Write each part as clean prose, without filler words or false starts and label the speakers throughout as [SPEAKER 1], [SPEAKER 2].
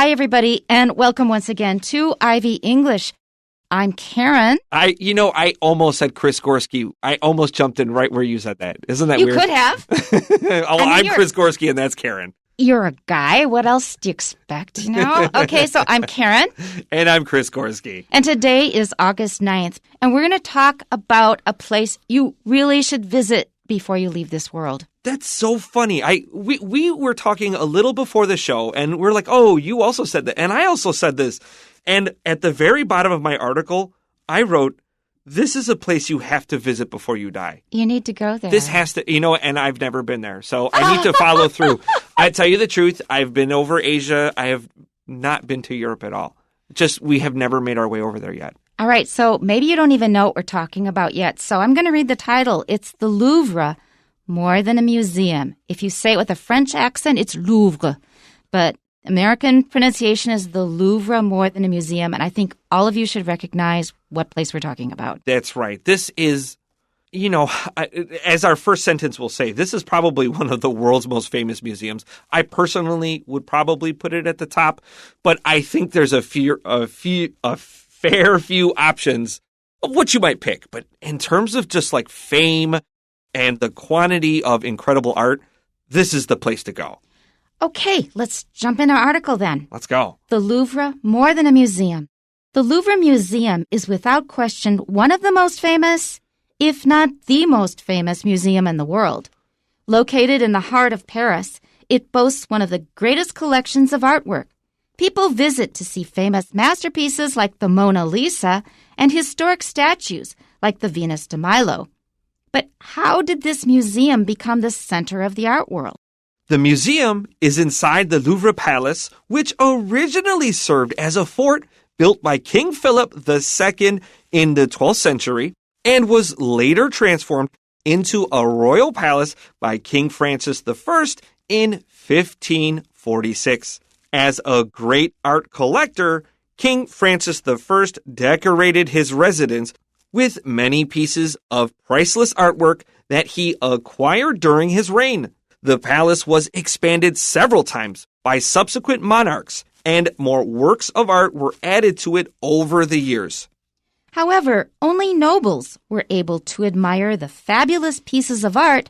[SPEAKER 1] Hi, everybody, and welcome once again to Ivy English. I'm Karen.
[SPEAKER 2] I almost said Chris Gorski. I almost jumped in right where you said that. Isn't that
[SPEAKER 1] You
[SPEAKER 2] weird?
[SPEAKER 1] could have.
[SPEAKER 2] I'm Chris Gorski, and that's Karen.
[SPEAKER 1] You're a guy. What else do you expect, Okay, so I'm Karen.
[SPEAKER 2] And I'm Chris Gorski.
[SPEAKER 1] And today is August 9th, and we're going to talk about a place you really should visit before you leave this world.
[SPEAKER 2] That's so funny. We were talking a little before the show, and we're like, oh, you also said that, and I also said this. And at the very bottom of my article, I wrote, this is a place you have to visit before you die.
[SPEAKER 1] You need to go there.
[SPEAKER 2] This has to, and I've never been there, so I need to follow through. I tell you the truth, I've been over Asia. I have not been to Europe at all. We have never made our way over there yet.
[SPEAKER 1] All right, so maybe you don't even know what we're talking about yet. So I'm going to read the title. It's the Louvre, more than a museum. If you say it with a French accent, it's Louvre. But American pronunciation is the Louvre, more than a museum. And I think all of you should recognize what place we're talking about.
[SPEAKER 2] That's right. This is, as our first sentence will say, this is probably one of the world's most famous museums. I personally would probably put it at the top, but I think there's a fair few options of what you might pick. But in terms of just like fame and the quantity of incredible art, this is the place to go.
[SPEAKER 1] Okay, let's jump into our article then.
[SPEAKER 2] Let's go.
[SPEAKER 1] The Louvre, more than a museum. The Louvre Museum is without question one of the most famous, if not the most famous museum in the world. Located in the heart of Paris, it boasts one of the greatest collections of artwork. People visit to see famous masterpieces like the Mona Lisa and historic statues like the Venus de Milo. But how did this museum become the center of the art world?
[SPEAKER 2] The museum is inside the Louvre Palace, which originally served as a fort built by King Philip II in the 12th century and was later transformed into a royal palace by King Francis I in 1546. As a great art collector, King Francis I decorated his residence with many pieces of priceless artwork that he acquired during his reign. The palace was expanded several times by subsequent monarchs, and more works of art were added to it over the years.
[SPEAKER 1] However, only nobles were able to admire the fabulous pieces of art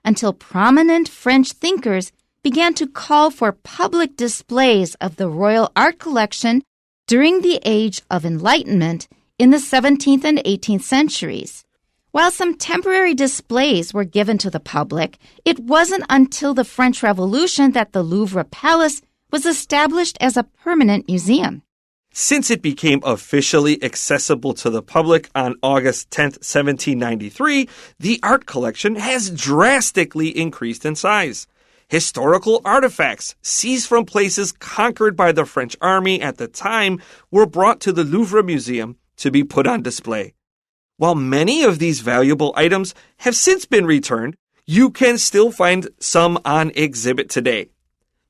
[SPEAKER 1] until prominent French thinkers began to call for public displays of the royal art collection during the Age of Enlightenment in the 17th and 18th centuries. While some temporary displays were given to the public, it wasn't until the French Revolution that the Louvre Palace was established as a permanent museum.
[SPEAKER 2] Since it became officially accessible to the public on August 10, 1793, the art collection has drastically increased in size. Historical artifacts seized from places conquered by the French army at the time were brought to the Louvre Museum to be put on display. While many of these valuable items have since been returned, you can still find some on exhibit today.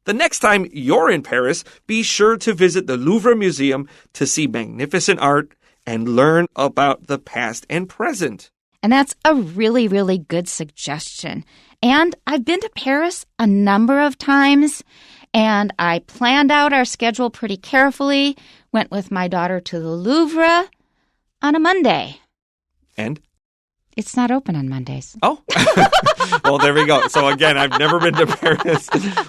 [SPEAKER 2] The next time you're in Paris, be sure to visit the Louvre Museum to see magnificent art and learn about the past and present.
[SPEAKER 1] And that's a really, really good suggestion. And I've been to Paris a number of times, and I planned out our schedule pretty carefully, went with my daughter to the Louvre on a Monday.
[SPEAKER 2] And?
[SPEAKER 1] It's not open on Mondays.
[SPEAKER 2] Oh, well, there we go. So again, I've never been to Paris.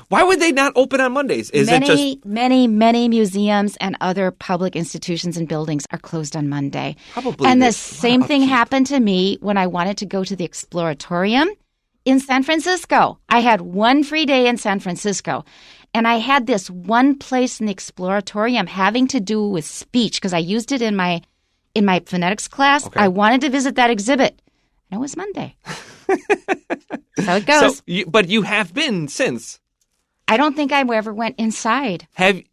[SPEAKER 2] Why would they not open on Mondays?
[SPEAKER 1] Many museums and other public institutions and buildings are closed on Monday.
[SPEAKER 2] Probably.
[SPEAKER 1] And the same thing happened to me when I wanted to go to the Exploratorium in San Francisco. I had one free day in San Francisco. And I had this one place in the Exploratorium having to do with speech because I used it in my phonetics class. Okay. I wanted to visit that exhibit. And it was Monday. So it goes.
[SPEAKER 2] But you have been since.
[SPEAKER 1] I don't think I ever went inside.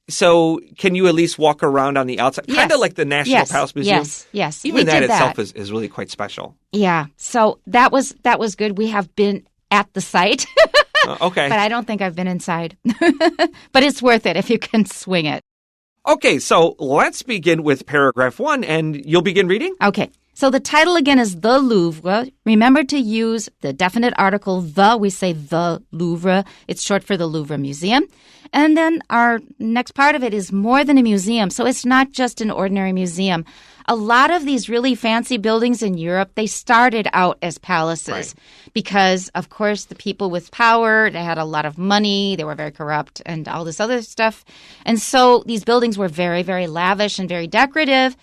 [SPEAKER 2] So can you at least walk around on the outside?
[SPEAKER 1] Yes.
[SPEAKER 2] Kind of like the National Palace Museum?
[SPEAKER 1] Yes.
[SPEAKER 2] Even that itself is really quite special.
[SPEAKER 1] Yeah. So that was good. We have been at the site.
[SPEAKER 2] Okay.
[SPEAKER 1] But I don't think I've been inside. But it's worth it if you can swing it.
[SPEAKER 2] Okay, so let's begin with paragraph 1, and you'll begin reading?
[SPEAKER 1] Okay. So the title again is The Louvre. Remember to use the definite article the. We say the Louvre. It's short for the Louvre Museum. And then our next part of it is more than a museum. So it's not just an ordinary museum. A lot of these really fancy buildings in Europe, they started out as palaces because, of course, the people with power, they had a lot of money, they were very corrupt and all this other stuff. And so these buildings were very, very lavish and very decorative.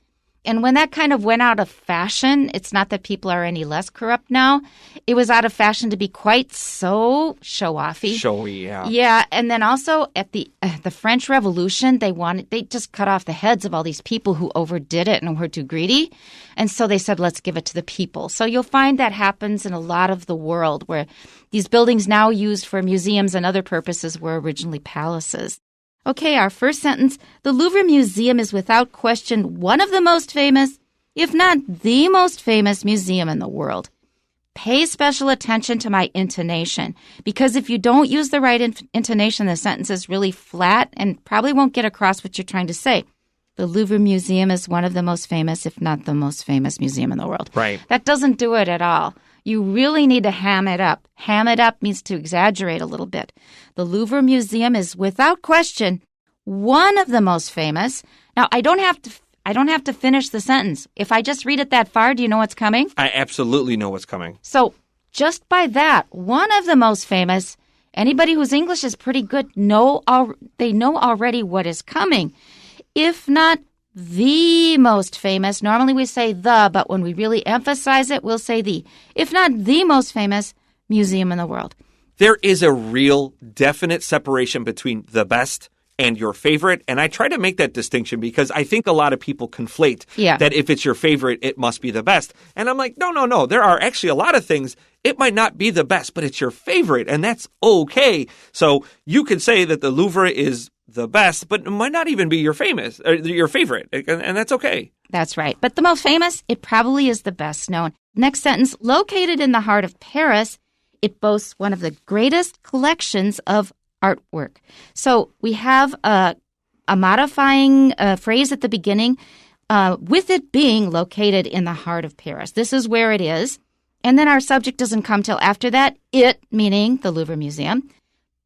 [SPEAKER 1] And when that kind of went out of fashion, it's not that people are any less corrupt now. It was out of fashion to be quite so show-offy.
[SPEAKER 2] Showy, yeah.
[SPEAKER 1] Yeah, and then also at the French Revolution, they just cut off the heads of all these people who overdid it and were too greedy. And so they said, let's give it to the people. So you'll find that happens in a lot of the world where these buildings now used for museums and other purposes were originally palaces. Okay, our first sentence, the Louvre Museum is without question one of the most famous, if not the most famous museum in the world. Pay special attention to my intonation, because if you don't use the right intonation, the sentence is really flat and probably won't get across what you're trying to say. The Louvre Museum is one of the most famous, if not the most famous museum in the world.
[SPEAKER 2] Right.
[SPEAKER 1] That doesn't do it at all. You really need to ham it up. Ham it up means to exaggerate a little bit. The Louvre Museum is without question one of the most famous. Now, I don't have to finish the sentence. If I just read it that far, do you know what's coming?
[SPEAKER 2] I absolutely know what's coming.
[SPEAKER 1] So just by that, one of the most famous, anybody whose English is pretty good, they know already what is coming. If not the most famous, normally we say the, but when we really emphasize it, we'll say the. If not the most famous museum in the world.
[SPEAKER 2] There is a real definite separation between the best and your favorite. And I try to make that distinction because I think a lot of people conflate that if it's your favorite, it must be the best. And I'm like, no. There are actually a lot of things. It might not be the best, but it's your favorite, and that's okay. So you could say that the Louvre is the best, but it might not even be your favorite, and that's okay.
[SPEAKER 1] That's right. But the most famous, it probably is the best known. Next sentence, located in the heart of Paris, it boasts one of the greatest collections of artwork. So we have a modifying phrase at the beginning, with it being located in the heart of Paris. This is where it is. And then our subject doesn't come till after that. It, meaning the Louvre Museum,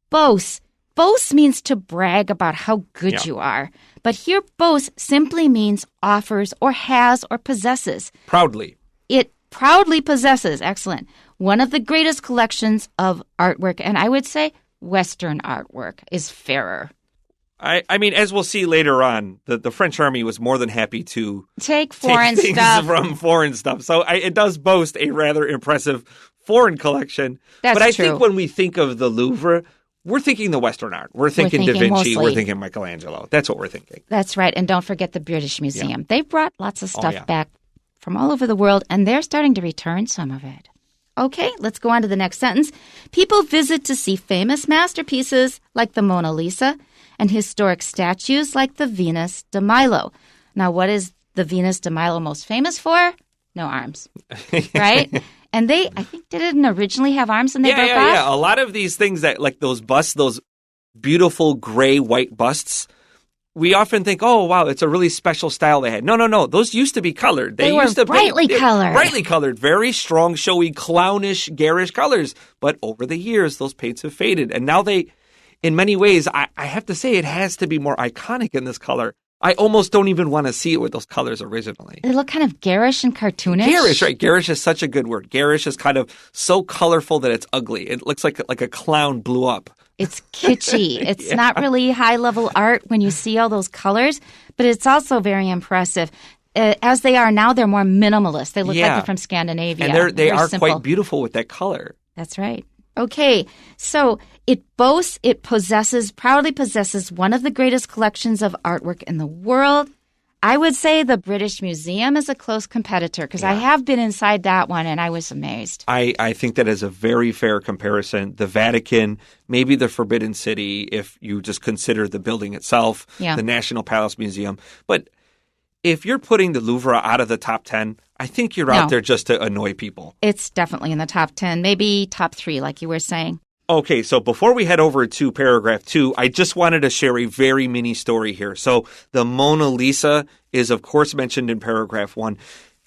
[SPEAKER 1] boasts. Boasts means to brag about how good you are. But here, boasts simply means offers or has or possesses.
[SPEAKER 2] Proudly.
[SPEAKER 1] It proudly possesses, excellent, one of the greatest collections of artwork. And I would say Western artwork is fairer.
[SPEAKER 2] I mean, as we'll see later on, the French army was more than happy to
[SPEAKER 1] take foreign
[SPEAKER 2] things
[SPEAKER 1] stuff
[SPEAKER 2] from foreign stuff. So it does boast a rather impressive foreign collection.
[SPEAKER 1] That's
[SPEAKER 2] but I
[SPEAKER 1] true.
[SPEAKER 2] think when we think of the Louvre, we're thinking the Western art. We're thinking Da Vinci.
[SPEAKER 1] Mostly.
[SPEAKER 2] We're thinking Michelangelo. That's what we're thinking.
[SPEAKER 1] That's right. And don't forget the British Museum. Yeah. They brought lots of stuff back from all over the world, and they're starting to return some of it. Okay, let's go on to the next sentence. People visit to see famous masterpieces like the Mona Lisa and historic statues like the Venus de Milo. Now, what is the Venus de Milo most famous for? No arms, right? And I think, didn't originally have arms and they broke off?
[SPEAKER 2] Yeah. A lot of these things that, like those busts, those beautiful gray-white busts, we often think, oh, wow, it's a really special style they had. No. Those used to be colored.
[SPEAKER 1] They were brightly colored.
[SPEAKER 2] Brightly colored. Very strong, showy, clownish, garish colors. But over the years, those paints have faded. And now in many ways, I have to say it has to be more iconic in this color. I almost don't even want to see it with those colors originally.
[SPEAKER 1] They look kind of garish and cartoonish.
[SPEAKER 2] Garish, right. Garish is such a good word. Garish is kind of so colorful that it's ugly. It looks like a clown blew up.
[SPEAKER 1] It's kitschy. It's not really high-level art when you see all those colors, but it's also very impressive. As they are now, they're more minimalist. They look like they're from Scandinavia.
[SPEAKER 2] And they are
[SPEAKER 1] simple.
[SPEAKER 2] quite beautiful with that color.
[SPEAKER 1] That's right. Okay, so it proudly possesses one of the greatest collections of artwork in the world. I would say the British Museum is a close competitor because I have been inside that one and I was amazed.
[SPEAKER 2] I think that is a very fair comparison. The Vatican, maybe the Forbidden City, if you just consider the building itself, the National Palace Museum. But if you're putting the Louvre out of the top 10, I think you're out there just to annoy people.
[SPEAKER 1] It's definitely in the top 10, maybe top 3, like you were saying.
[SPEAKER 2] Okay, so before we head over to paragraph 2, I just wanted to share a very mini story here. So the Mona Lisa is, of course, mentioned in paragraph 1.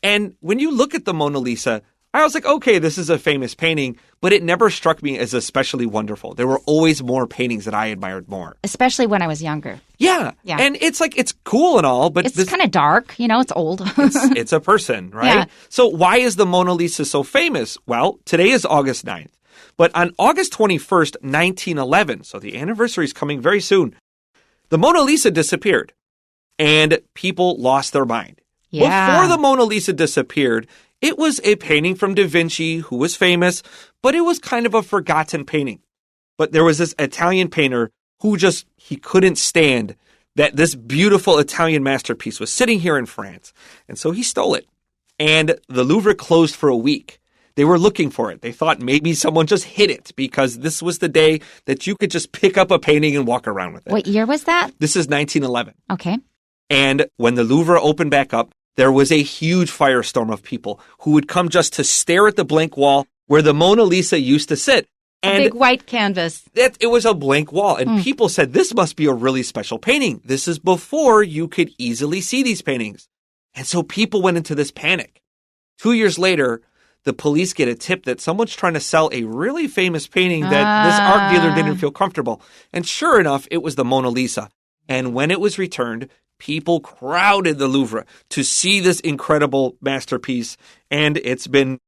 [SPEAKER 2] And when you look at the Mona Lisa, I was like, okay, this is a famous painting, but it never struck me as especially wonderful. There were always more paintings that I admired more.
[SPEAKER 1] Especially when I was younger.
[SPEAKER 2] Yeah. And it's like, it's cool and all, but
[SPEAKER 1] it's kind of dark, it's old.
[SPEAKER 2] it's a person, right?
[SPEAKER 1] Yeah.
[SPEAKER 2] So why is the Mona Lisa so famous? Well, today is August 9th. But on August 21st, 1911, so the anniversary is coming very soon, the Mona Lisa disappeared and people lost their mind.
[SPEAKER 1] Yeah.
[SPEAKER 2] Before the Mona Lisa disappeared, it was a painting from Da Vinci who was famous, but it was kind of a forgotten painting. But there was this Italian painter who he couldn't stand that this beautiful Italian masterpiece was sitting here in France. And so he stole it. And the Louvre closed for a week. They were looking for it. They thought maybe someone just hid it because this was the day that you could just pick up a painting and walk around with it.
[SPEAKER 1] What year was that?
[SPEAKER 2] This is 1911.
[SPEAKER 1] Okay.
[SPEAKER 2] And when the Louvre opened back up, there was a huge firestorm of people who would come just to stare at the blank wall where the Mona Lisa used to sit. And
[SPEAKER 1] a big white canvas.
[SPEAKER 2] It was a blank wall. And people said, this must be a really special painting. This is before you could easily see these paintings. And so people went into this panic. 2 years later, the police get a tip that someone's trying to sell a really famous painting that this art dealer didn't feel comfortable. And sure enough, it was the Mona Lisa. And when it was returned, people crowded the Louvre to see this incredible masterpiece. And it's been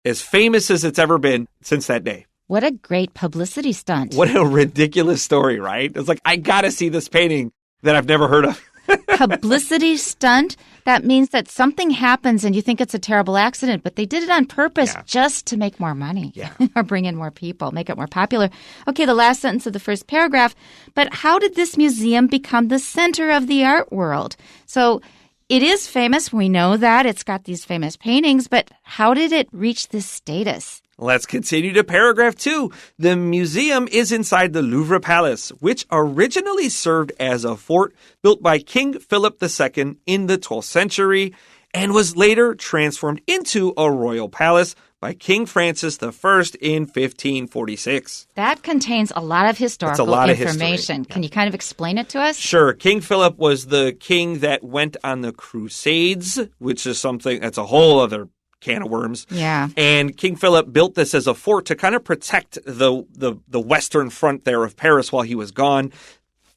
[SPEAKER 2] as famous as it's ever been since that day.
[SPEAKER 1] What a great publicity stunt.
[SPEAKER 2] What a ridiculous story, right? It's like, I got to see this painting that I've never heard of.
[SPEAKER 1] Publicity stunt? That means that something happens and you think it's a terrible accident, but they did it on purpose just to make more money or bring in more people, make it more popular. Okay, the last sentence of the first paragraph. But how did this museum become the center of the art world? So it is famous. We know that. It's got these famous paintings, but how did it reach this status?
[SPEAKER 2] Let's continue to paragraph 2. The museum is inside the Louvre Palace, which originally served as a fort built by King Philip II in the 12th century and was later transformed into a royal palace by King Francis I in 1546.
[SPEAKER 1] That contains a lot of historical information. Can you kind of explain it to us?
[SPEAKER 2] Sure. King Philip was the king that went on the Crusades, which is something that's a whole other can of worms.
[SPEAKER 1] Yeah.
[SPEAKER 2] And King Philip built this as a fort to kind of protect the western front there of Paris while he was gone.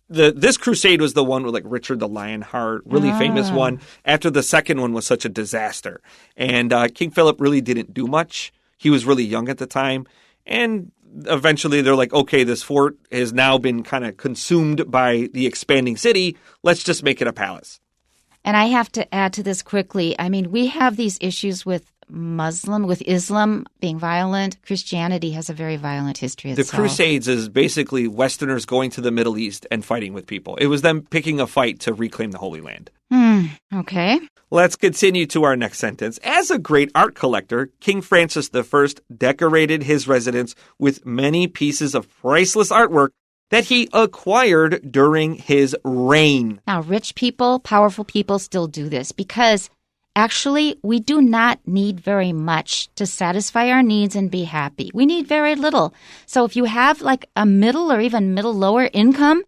[SPEAKER 2] This crusade was the one with like Richard the Lionheart, really famous one, after the second one was such a disaster. And King Philip really didn't do much. He was really young at the time. And eventually they're like, okay, this fort has now been kind of consumed by the expanding city. Let's just make it a palace.
[SPEAKER 1] And I have to add to this quickly. I mean, we have these issues with Islam being violent. Christianity has a very violent history itself.
[SPEAKER 2] The Crusades is basically Westerners going to the Middle East and fighting with people. It was them picking a fight to reclaim the Holy Land.
[SPEAKER 1] Okay.
[SPEAKER 2] Let's continue to our next sentence. As a great art collector, King Francis I decorated his residence with many pieces of priceless artwork that he acquired during his reign.
[SPEAKER 1] Now, rich people, powerful people still do this because actually we do not need very much to satisfy our needs and be happy. We need very little. So if you have like a middle or even middle lower income,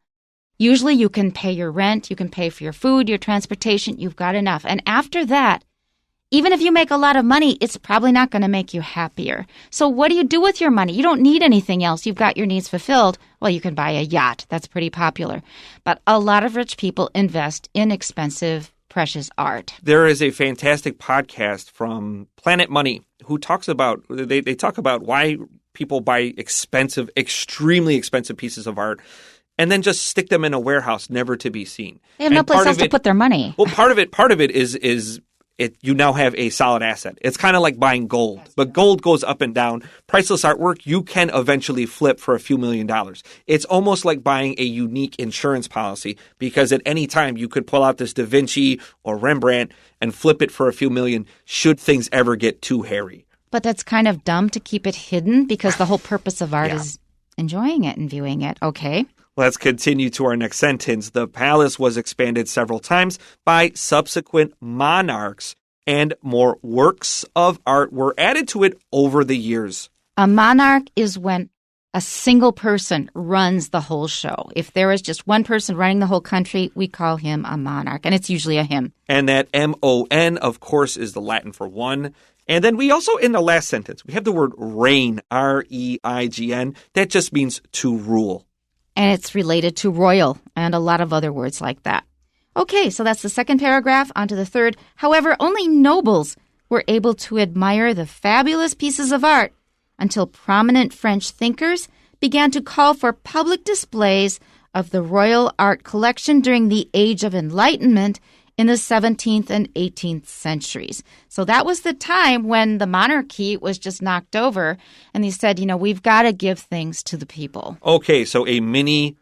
[SPEAKER 1] usually you can pay your rent, you can pay for your food, your transportation, you've got enough. And after that, even if you make a lot of money, it's probably not going to make you happier. So what do you do with your money? You don't need anything else. You've got your needs fulfilled. Well, you can buy a yacht. That's pretty popular. But a lot of rich people invest in expensive, precious art.
[SPEAKER 2] There is a fantastic podcast from Planet Money who talks about, they talk about why people buy expensive, extremely expensive pieces of art and then just stick them in a warehouse, never to be seen.
[SPEAKER 1] They have no place else to put their money.
[SPEAKER 2] Well, part of it is you now have a solid asset. It's kind of like buying gold, but gold goes up and down. Priceless artwork, you can eventually flip for a few $1,000,000. It's almost like buying a unique insurance policy because at any time you could pull out this Da Vinci or Rembrandt and flip it for a few million should things ever get too hairy.
[SPEAKER 1] But that's kind of dumb to keep it hidden because the whole purpose of art is enjoying it and viewing it. Okay.
[SPEAKER 2] Let's continue to our next sentence. The palace was expanded several times by subsequent monarchs, and more works of art were added to it over the years.
[SPEAKER 1] A monarch is when a single person runs the whole show. If there is just one person running the whole country, we call him a monarch, and it's usually a him.
[SPEAKER 2] And that M-O-N, of course, is the Latin for one. And then we also, in the last sentence, we have the word reign, R-E-I-G-N. That just means to rule.
[SPEAKER 1] And it's related to royal and a lot of other words like that. Okay, so that's the second paragraph. On to the third. However, only nobles were able to admire the fabulous pieces of art until prominent French thinkers began to call for public displays of the royal art collection during the Age of Enlightenment in the 17th and 18th centuries. So that was the time when the monarchy was just knocked over, and they said, we've got to give things to the people.
[SPEAKER 2] Okay, so a mini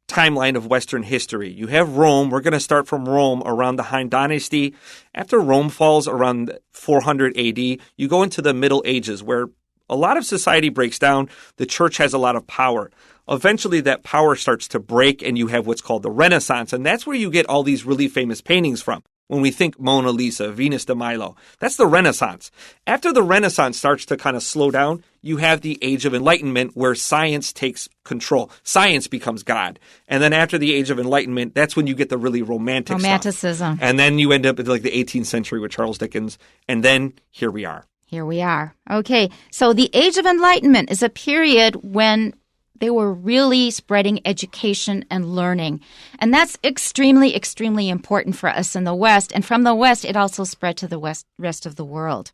[SPEAKER 2] timeline of Western history. You have Rome. We're going to start from Rome around the Han Dynasty. After Rome falls around 400 AD, you go into the Middle Ages where a lot of society breaks down. The church has a lot of power. Eventually, that power starts to break, and you have what's called the Renaissance, and that's where you get all these really famous paintings from. When we think Mona Lisa, Venus de Milo, that's the Renaissance. After the Renaissance starts to kind of slow down, you have the Age of Enlightenment where science takes control. Science becomes God. And then after the Age of Enlightenment, that's when you get the really
[SPEAKER 1] romanticism
[SPEAKER 2] stuff. And then you end up in like the 18th century with Charles Dickens. And then here we are.
[SPEAKER 1] Here we are. Okay, so the Age of Enlightenment is a period when they were really spreading education and learning. And that's extremely, extremely important for us in the West. And from the West, it also spread to the rest of the world.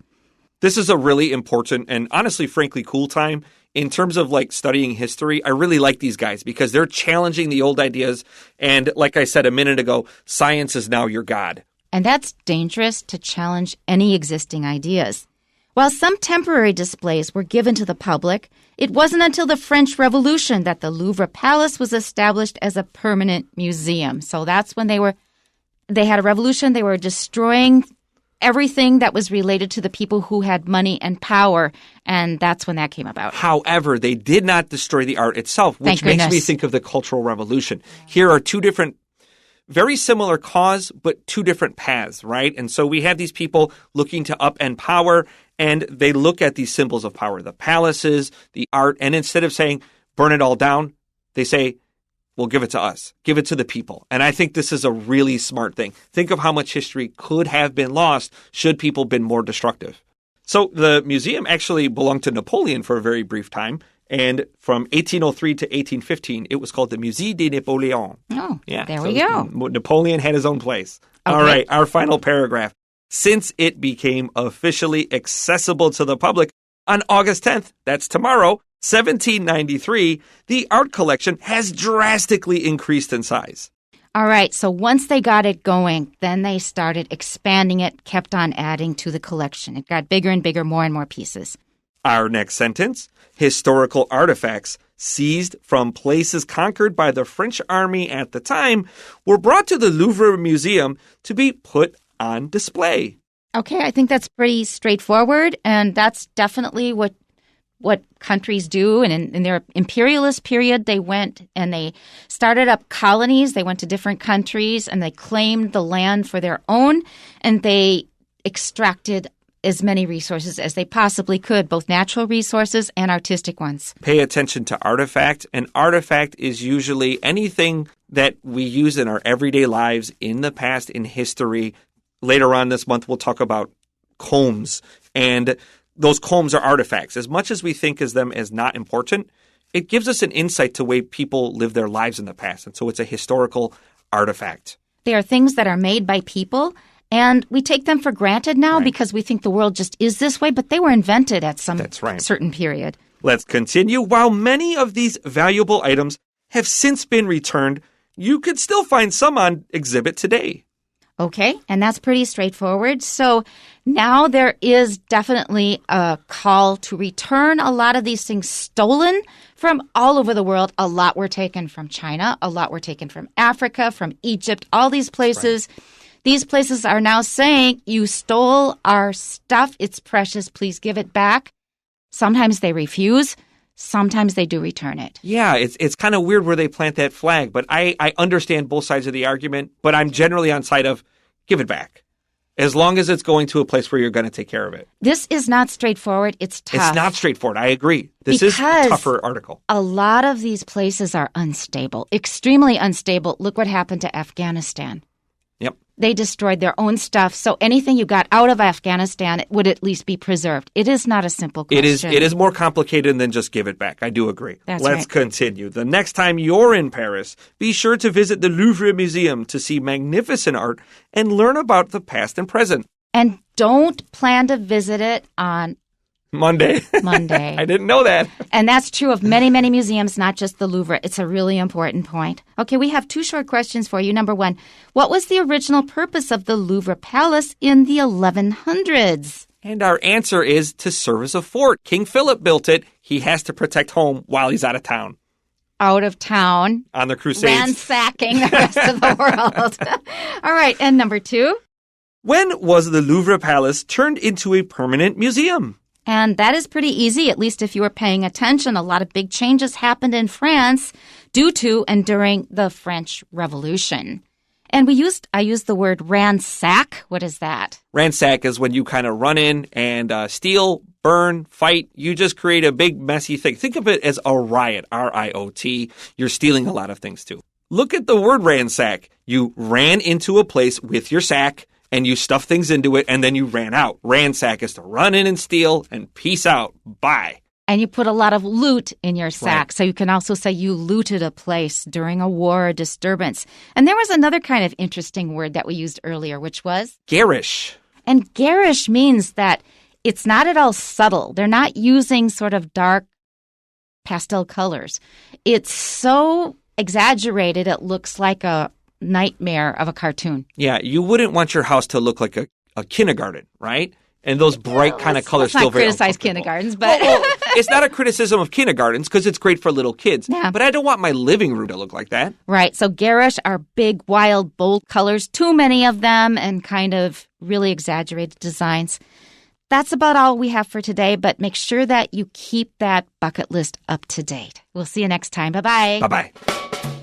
[SPEAKER 2] This is a really important and honestly, frankly, cool time. In terms of like studying history, I really like these guys because they're challenging the old ideas. And like I said a minute ago, science is now your God.
[SPEAKER 1] And that's dangerous to challenge any existing ideas. While some temporary displays were given to the public, it wasn't until the French Revolution that the Louvre Palace was established as a permanent museum. So that's when they had a revolution. They were destroying everything that was related to the people who had money and power, and that's when that came about.
[SPEAKER 2] However, they did not destroy the art itself, which makes me think of the Cultural Revolution. Here are two different very similar cause, but two different paths, right? And so we have these people looking to upend power, and they look at these symbols of power, the palaces, the art, and instead of saying, burn it all down, they say, well, give it to us. Give it to the people. And I think this is a really smart thing. Think of how much history could have been lost should people been more destructive. So the museum actually belonged to Napoleon for a very brief time. And from 1803 to 1815, it was called the Musée de Napoléon.
[SPEAKER 1] Oh, yeah, there we go.
[SPEAKER 2] Napoleon had his own place.
[SPEAKER 1] Okay.
[SPEAKER 2] All right, our final paragraph. Since it became officially accessible to the public on August 10th, that's tomorrow, 1793, the art collection has drastically increased in size.
[SPEAKER 1] All right, so once they got it going, then they started expanding it, kept on adding to the collection. It got bigger and bigger, more and more pieces.
[SPEAKER 2] Our next sentence, historical artifacts seized from places conquered by the French army at the time were brought to the Louvre Museum to be put on display.
[SPEAKER 1] Okay, I think that's pretty straightforward, and that's definitely what countries do. And in their imperialist period, they went and they started up colonies. They went to different countries, and they claimed the land for their own, and they extracted as many resources as they possibly could, both natural resources and artistic ones.
[SPEAKER 2] Pay attention to artifact. An artifact is usually anything that we use in our everyday lives in the past, in history. Later on this month, we'll talk about combs, and those combs are artifacts. As much as we think of them as not important, it gives us an insight to the way people live their lives in the past, and so it's a historical artifact.
[SPEAKER 1] They are things that are made by people, and we take them for granted now because we think the world just is this way, but they were invented at some certain period.
[SPEAKER 2] Let's continue. While many of these valuable items have since been returned, you could still find some on exhibit today.
[SPEAKER 1] Okay, and that's pretty straightforward. So now there is definitely a call to return a lot of these things stolen from all over the world. A lot were taken from China. A lot were taken from Africa, from Egypt, all these places. Right. These places are now saying, you stole our stuff. It's precious. Please give it back. Sometimes they refuse. Sometimes they do return it.
[SPEAKER 2] Yeah, it's kind of weird where they plant that flag, but I understand both sides of the argument, but I'm generally on side of give it back. As long as it's going to a place where you're going to take care of it.
[SPEAKER 1] This is not straightforward. It's tough.
[SPEAKER 2] It's not straightforward. I agree. This is a tougher article.
[SPEAKER 1] A lot of these places are unstable, extremely unstable. Look what happened to Afghanistan.
[SPEAKER 2] Yep.
[SPEAKER 1] They destroyed their own stuff. So anything you got out of Afghanistan would at least be preserved. It is not a simple question.
[SPEAKER 2] It is more complicated than just give it back. I do agree.
[SPEAKER 1] Let's
[SPEAKER 2] right. Continue. The next time you're in Paris, be sure to visit the Louvre Museum to see magnificent art and learn about the past and present.
[SPEAKER 1] And don't plan to visit it on
[SPEAKER 2] Monday. I didn't know that.
[SPEAKER 1] And that's true of many, many museums, not just the Louvre. It's a really important point. Okay, we have 2 short questions for you. Number 1, what was the original purpose of the Louvre Palace in the 1100s?
[SPEAKER 2] And our answer is to serve as a fort. King Philip built it. He has to protect home while he's out of town.
[SPEAKER 1] Out of town.
[SPEAKER 2] On the Crusades.
[SPEAKER 1] Ransacking the rest of the world. All right, and number 2?
[SPEAKER 2] When was the Louvre Palace turned into a permanent museum?
[SPEAKER 1] And that is pretty easy, at least if you were paying attention. A lot of big changes happened in France due to and during the French Revolution. And I used the word ransack. What is that?
[SPEAKER 2] Ransack is when you kind of run in and steal, burn, fight. You just create a big, messy thing. Think of it as a riot, R-I-O-T. You're stealing a lot of things, too. Look at the word ransack. You ran into a place with your sack, and you stuff things into it, and then you ran out. Ransack is to run in and steal, and peace out. Bye.
[SPEAKER 1] And you put a lot of loot in your sack.
[SPEAKER 2] Right.
[SPEAKER 1] So you can also say you looted a place during a war or disturbance. And there was another kind of interesting word that we used earlier, which was?
[SPEAKER 2] Garish.
[SPEAKER 1] And garish means that it's not at all subtle. They're not using sort of dark pastel colors. It's so exaggerated it looks like a nightmare of a cartoon.
[SPEAKER 2] Yeah, you wouldn't want your house to look like a kindergarten, right? And those bright kind of colors still very
[SPEAKER 1] criticize kindergartens, but
[SPEAKER 2] well, it's not a criticism of kindergartens because it's great for little kids.
[SPEAKER 1] Yeah.
[SPEAKER 2] But I don't want my living room to look like that.
[SPEAKER 1] Right. So garish are big, wild, bold colors, too many of them, and kind of really exaggerated designs. That's about all we have for today, but make sure that you keep that bucket list up to date. We'll see you next time. Bye-bye.
[SPEAKER 2] Bye-bye.